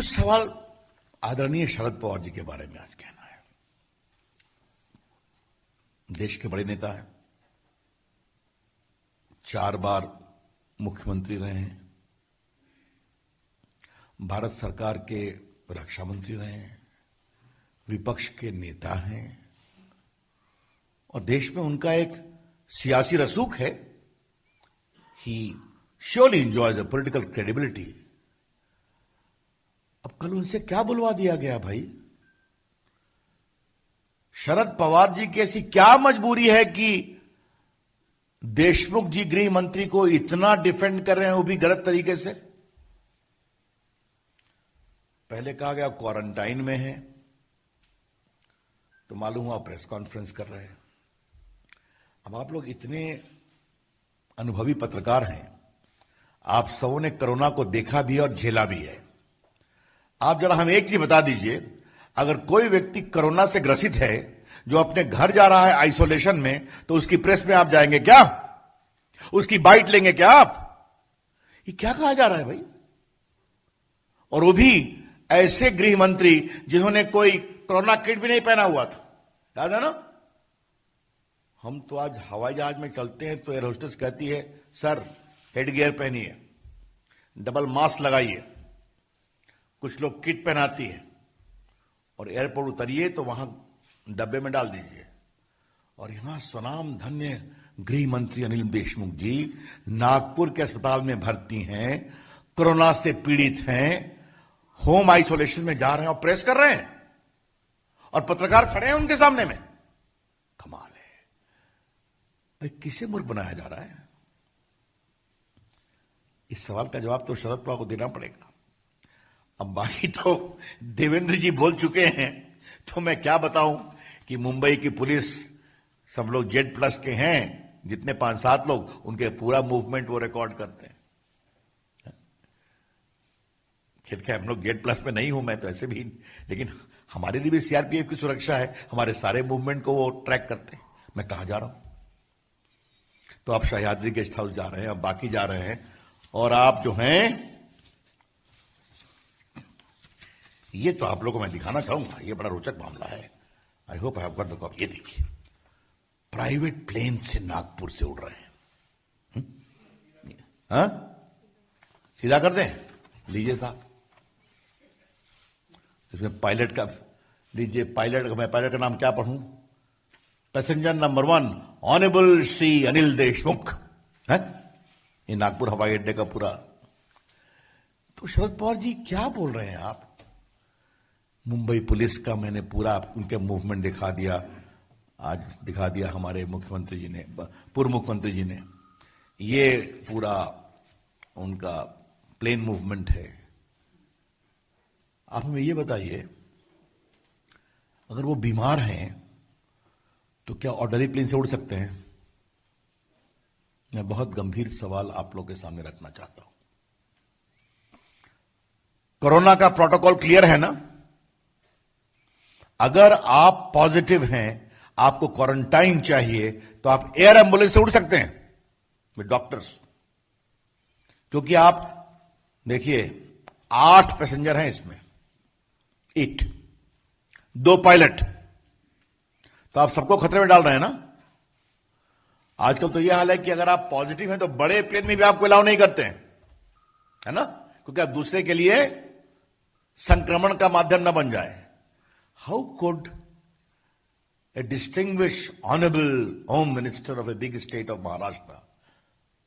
कुछ सवाल आदरणीय शरद पवार जी के बारे में आज कहना है। देश के बड़े नेता हैं, 4 बार मुख्यमंत्री रहे हैं, भारत सरकार के रक्षा मंत्री रहे हैं, विपक्ष के नेता हैं और देश में उनका एक सियासी रसूख है। ही surely enjoys the political credibility. अब कल उनसे क्या बुलवा दिया गया भाई? शरद पवार जी की ऐसी क्या मजबूरी है कि देशमुख जी गृह मंत्री को इतना डिफेंड कर रहे हैं, वो भी गलत तरीके से? पहले कहा गया क्वारंटाइन में है, तो मालूम हुआ प्रेस कॉन्फ्रेंस कर रहे हैं। अब आप लोग इतने अनुभवी पत्रकार हैं, आप सबों ने कोरोना को देखा भी और झेला भी है। आप जरा हमें एक चीज बता दीजिए, अगर कोई व्यक्ति कोरोना से ग्रसित है जो अपने घर जा रहा है आइसोलेशन में, तो उसकी प्रेस में आप जाएंगे क्या? उसकी बाइट लेंगे क्या आप? ये क्या कहा जा रहा है भाई? और वो भी ऐसे गृह मंत्री जिन्होंने कोई कोरोना किट भी नहीं पहना हुआ था। याद है ना? हम तो आज हवाई जहाज में चलते हैं तो एयर होस्टेस कहती है, सर हेड गियर पहनिए, डबल मास्क लगाइए। कुछ लोग किट पहनाती है और एयरपोर्ट उतरिए तो वहां डब्बे में डाल दीजिए। और यहां स्वनाम धन्य गृह मंत्री अनिल देशमुख जी नागपुर के अस्पताल में भर्ती हैं, कोरोना से पीड़ित हैं, होम आइसोलेशन में जा रहे हैं और प्रेस कर रहे हैं और पत्रकार खड़े हैं उनके सामने में। कमाल है भाई, किसे मूर्ख बनाया जा रहा है? इस सवाल का जवाब तो शरद पवार को देना पड़ेगा। अब बाकी तो देवेंद्र जी बोल चुके हैं, तो मैं क्या बताऊं कि मुंबई की पुलिस, सब लोग जेड प्लस के हैं, जितने 5-7 लोग, उनके पूरा मूवमेंट वो रिकॉर्ड करते हैं। खैर हम लोग जेड प्लस में नहीं हूं मैं तो ऐसे भी, लेकिन हमारे लिए भी सीआरपीएफ की सुरक्षा है, हमारे सारे मूवमेंट को वो ट्रैक करते हैं। मैं कहां जा रहा हूं? तो आप सह्याद्री गेस्ट हाउस जा रहे हैं, अब बाकी जा रहे हैं, और आप जो हैं, ये तो आप लोगों को मैं दिखाना चाहूंगा, ये बड़ा रोचक मामला है। I hope I have got the copy. ये देखिए, प्राइवेट प्लेन से नागपुर से उड़ रहे हैं। हाँ, सीधा कर दें? लीजिए साहब, इसमें पायलट का लीजिए। मैं पायलट का नाम क्या पढ़ूं? Passenger number 1 honourable Shri Anil Deshmukh है। ये नागपुर हवाई अड्डे का पूरा। तो शरद पवार जी क्या बोल रहे हैं आप? मुंबई पुलिस का मैंने पूरा उनके मूवमेंट दिखा दिया, आज दिखा दिया हमारे मुख्यमंत्री जी ने, पूर्व मुख्यमंत्री जी ने। ये पूरा उनका प्लेन मूवमेंट है। आप हमें ये बताइए, अगर वो बीमार हैं तो क्या ऑर्डिनरी प्लेन से उड़ सकते हैं? मैं बहुत गंभीर सवाल आप लोगों के सामने रखना चाहता हूं। कोरोना का प्रोटोकॉल क्लियर है ना? अगर आप पॉजिटिव हैं, आपको क्वारंटाइन चाहिए, तो आप एयर एम्बुलेंस से उड़ सकते हैं विद डॉक्टर्स। क्योंकि आप देखिए, 8 पैसेंजर हैं इसमें, 8, 2 पायलट, तो आप सबको खतरे में डाल रहे हैं ना? आजकल तो यह हाल है कि अगर आप पॉजिटिव हैं तो बड़े प्लेन में भी आपको अलाउ नहीं करते हैं, है ना? क्योंकि आप दूसरे के लिए संक्रमण का माध्यम न बन जाए। How could a distinguished honorable Home Minister of a big state of Maharashtra,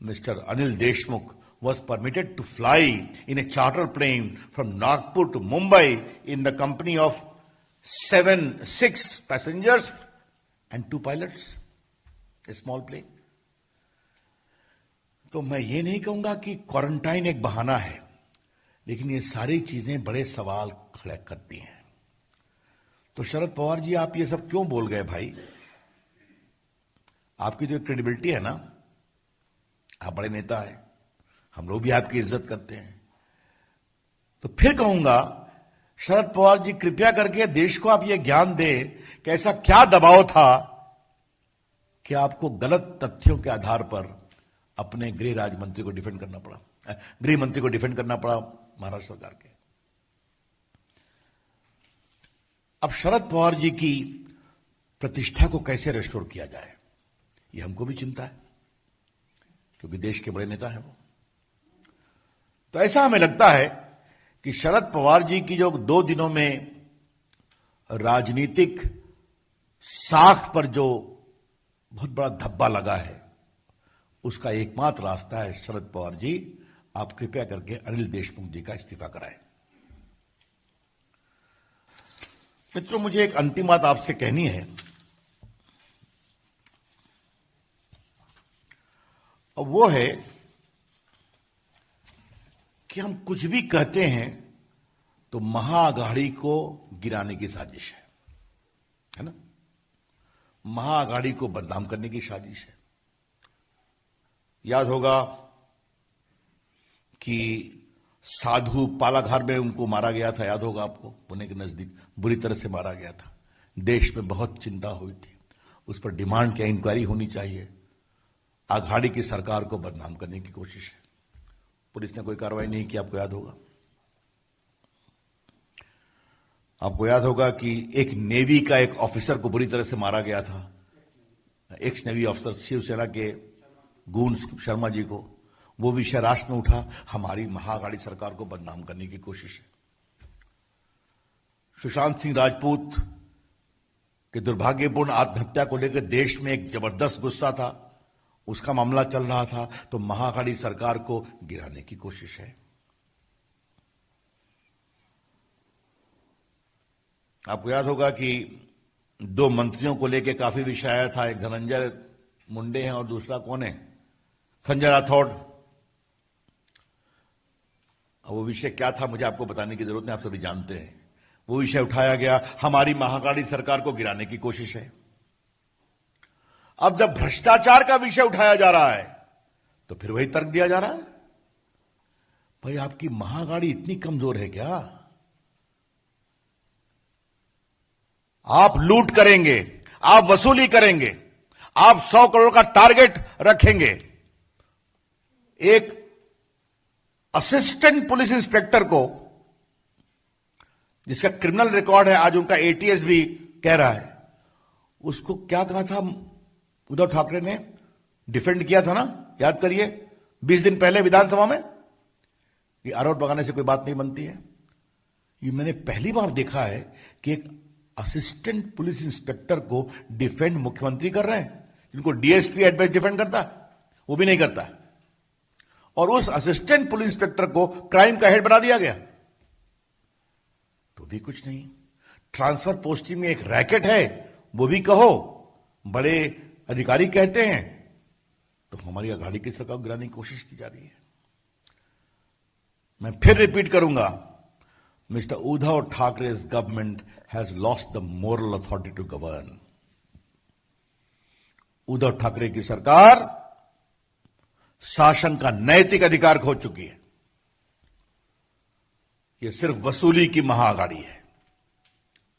Mr. Anil Deshmukh, was permitted to fly in a charter plane from Nagpur to Mumbai in the company of 6 passengers and 2 pilots, a small plane? तो मैं ये नहीं कहूंगा कि quarantine एक बहाना है, लेकिन ये सारी चीजें बड़े सवाल खड़े करती हैं। तो शरद पवार जी, आप ये सब क्यों बोल गए भाई? आपकी जो क्रेडिबिलिटी है ना, आप बड़े नेता हैं, हम लोग भी आपकी इज्जत करते हैं। तो फिर कहूंगा, शरद पवार जी कृपया करके देश को आप ये ज्ञान दें कि ऐसा क्या दबाव था कि आपको गलत तथ्यों के आधार पर अपने गृह राज्य मंत्री को डिफेंड करना पड़ा, गृह मंत्री को डिफेंड करना पड़ा महाराष्ट्र सरकार के। अब शरद पवार जी की प्रतिष्ठा को कैसे रेस्टोर किया जाए, ये हमको भी चिंता है, क्योंकि देश के बड़े नेता हैं वो। तो ऐसा हमें लगता है कि शरद पवार जी की जो 2 दिनों में राजनीतिक साख पर जो बहुत बड़ा धब्बा लगा है, उसका एकमात्र रास्ता है, शरद पवार जी आप कृपया करके अनिल देशमुख जी का इस्तीफा कराएं। मित्रों, मुझे एक अंतिम बात आपसे कहनी है, और वो है कि हम कुछ भी कहते हैं तो महाअघाड़ी को गिराने की साजिश है ना, महाअघाड़ी को बदनाम करने की साजिश है। याद होगा कि साधु पालाघार में उनको मारा गया था, याद होगा आपको, पुणे के नजदीक बुरी तरह से मारा गया था। देश में बहुत चिंता हुई थी, उस पर डिमांड किया इंक्वायरी होनी चाहिए। अघाड़ी की सरकार को बदनाम करने की कोशिश है, पुलिस ने कोई कार्रवाई नहीं की, आपको याद होगा। आपको याद होगा कि एक नेवी का एक ऑफिसर को बुरी तरह से मारा गया था, एक्स नेवी ऑफिसर शिवसेना के गुण शर्मा जी को। वो विषय राष्ट्र में उठा, हमारी महाअघाड़ी सरकार को बदनाम करने की कोशिश है। सुशांत सिंह राजपूत के दुर्भाग्यपूर्ण आत्महत्या को लेकर देश में एक जबरदस्त गुस्सा था, उसका मामला चल रहा था, तो महाअघाड़ी सरकार को गिराने की कोशिश है। आपको याद होगा कि 2 मंत्रियों को लेकर काफी विषय आया था, एक धनंजय मुंडे हैं और दूसरा कौन है, संजय राठौड़। वो विषय क्या था मुझे आपको बताने की जरूरत नहीं, आप सभी जानते हैं। वो विषय उठाया गया, हमारी महाअघाड़ी सरकार को गिराने की कोशिश है। अब जब भ्रष्टाचार का विषय उठाया जा रहा है तो फिर वही तर्क दिया जा रहा है, भाई आपकी महाअघाड़ी इतनी कमजोर है क्या? आप लूट करेंगे, आप वसूली करेंगे, आप 100 करोड़ का टारगेट रखेंगे। एक असिस्टेंट पुलिस इंस्पेक्टर को, जिसका क्रिमिनल रिकॉर्ड है, आज उनका एटीएस भी कह रहा है, उसको क्या कहा था उद्धव ठाकरे ने, डिफेंड किया था ना, याद करिए 20 दिन पहले विधानसभा में, कि आरोप लगाने से कोई बात नहीं बनती है। ये मैंने पहली बार देखा है कि एक असिस्टेंट पुलिस इंस्पेक्टर को डिफेंड मुख्यमंत्री कर रहे हैं, जिनको डीएसपी एडवाइस डिफेंड करता है, वो भी नहीं करता। और उस असिस्टेंट पुलिस इंस्पेक्टर को क्राइम का हेड बना दिया गया, तो भी कुछ नहीं। ट्रांसफर पोस्टिंग में एक रैकेट है, वो भी कहो, बड़े अधिकारी कहते हैं, तो हमारी अघाड़ी की सरकार गिराने की कोशिश की जा रही है। मैं फिर रिपीट करूंगा, mister Uddhav Thackeray's government has lost the moral authority to govern. Uddhav Thackeray की सरकार शासन का नैतिक अधिकार खो चुकी है। यह सिर्फ वसूली की महाअघाड़ी है,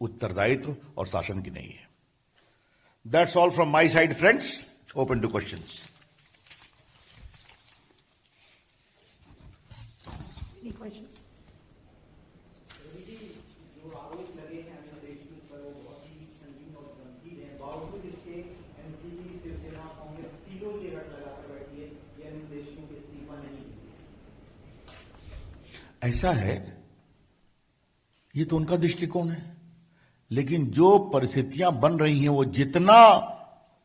उत्तरदायित्व और शासन की नहीं है। That's all from my side friends, open two questions. ऐसा है, ये तो उनका दृष्टिकोण है, लेकिन जो परिस्थितियां बन रही हैं, वो जितना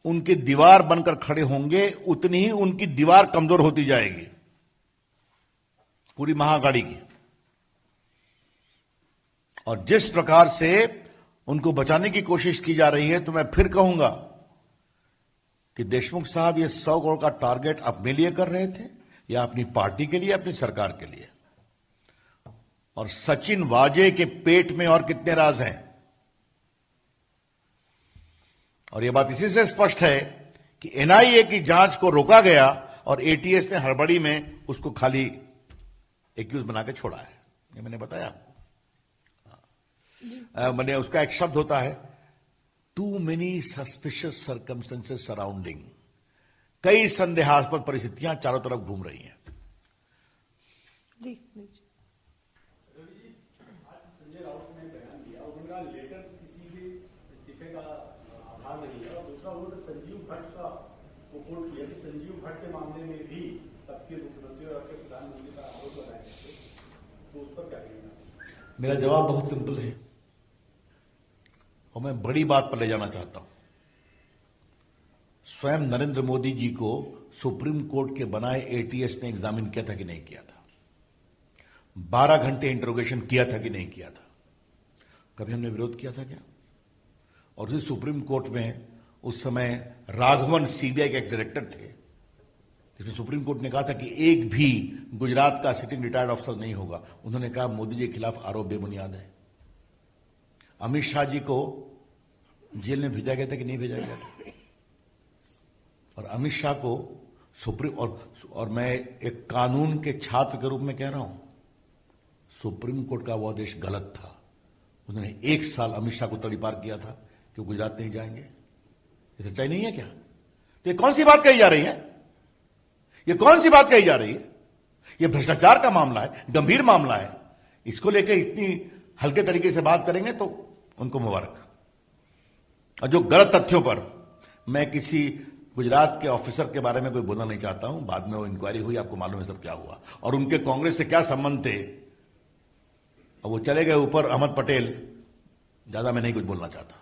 उनके दीवार बनकर खड़े होंगे, उतनी ही उनकी दीवार कमजोर होती जाएगी, पूरी महाअघाड़ी की। और जिस प्रकार से उनको बचाने की कोशिश की जा रही है, तो मैं फिर कहूंगा कि देशमुख साहब ये 100 करोड़ का टारगेट अपने लिए कर रहे थे या अपनी पार्टी के लिए, अपनी सरकार के लिए? और सचिन वाजे के पेट में और कितने राज हैं? और यह बात इसी से स्पष्ट है कि एनआईए की जांच को रोका गया और एटीएस ने हड़बड़ी में उसको खाली एक्यूज बना के छोड़ा है। ये मैंने बताया आपको। मैंने उसका एक शब्द होता है, too many suspicious circumstances surrounding. कई संदेहास्पद परिस्थितियां चारों तरफ घूम रही हैं। संजय राउत ने बयान दिया, उन्होंने लेटर किसी लूटपाट के मामले में भी आपके मुख्यमंत्री और आपके प्रधानमंत्री का आरोप लगाए गए थे, तो उस पर क्या कहेंगे? मेरा जवाब बहुत सिंपल है और मैं बड़ी बात पर ले जाना चाहता हूं। स्वयं नरेंद्र मोदी जी को सुप्रीम कोर्ट के बनाए एटीएस ने एग्जामिन किया था कि नहीं किया था? 12 घंटे इंटरोगेशन किया था कि नहीं किया था? कभी हमने विरोध किया था क्या? और उसी सुप्रीम कोर्ट में उस समय राघवन सीबीआई के एक्स डायरेक्टर थे, जिसमें सुप्रीम कोर्ट ने कहा था कि एक भी गुजरात का सिटिंग रिटायर्ड ऑफिसर नहीं होगा। उन्होंने कहा मोदी जी के खिलाफ आरोप बेबुनियाद है। अमित शाह जी को जेल में भेजा गया था कि नहीं भेजा गया था? और अमित शाह को सुप्रीम और मैं एक कानून के छात्र के रूप में कह रहा हूं, सुप्रीम कोर्ट का वो आदेश गलत था। उन्होंने 1 साल अमित शाह को तड़ीपार किया था कि वो गुजरात नहीं जाएंगे। ये सच्चाई नहीं है क्या? तो ये कौन सी बात कही जा रही है? ये कौन सी बात कही जा रही है? ये भ्रष्टाचार का मामला है, गंभीर मामला है। इसको लेकर इतनी हल्के तरीके से बात करेंगे तो उनको मुबारक। और जो गलत तथ्यों पर मैं किसी गुजरात के ऑफिसर के बारे में कोई बोलना नहीं चाहता हूं। बाद में वो इंक्वायरी हुई, आपको मालूम है सब क्या हुआ और उनके कांग्रेस से क्या संबंध थे। और वो चले गए ऊपर अहमद पटेल। ज्यादा मैं नहीं कुछ बोलना चाहता।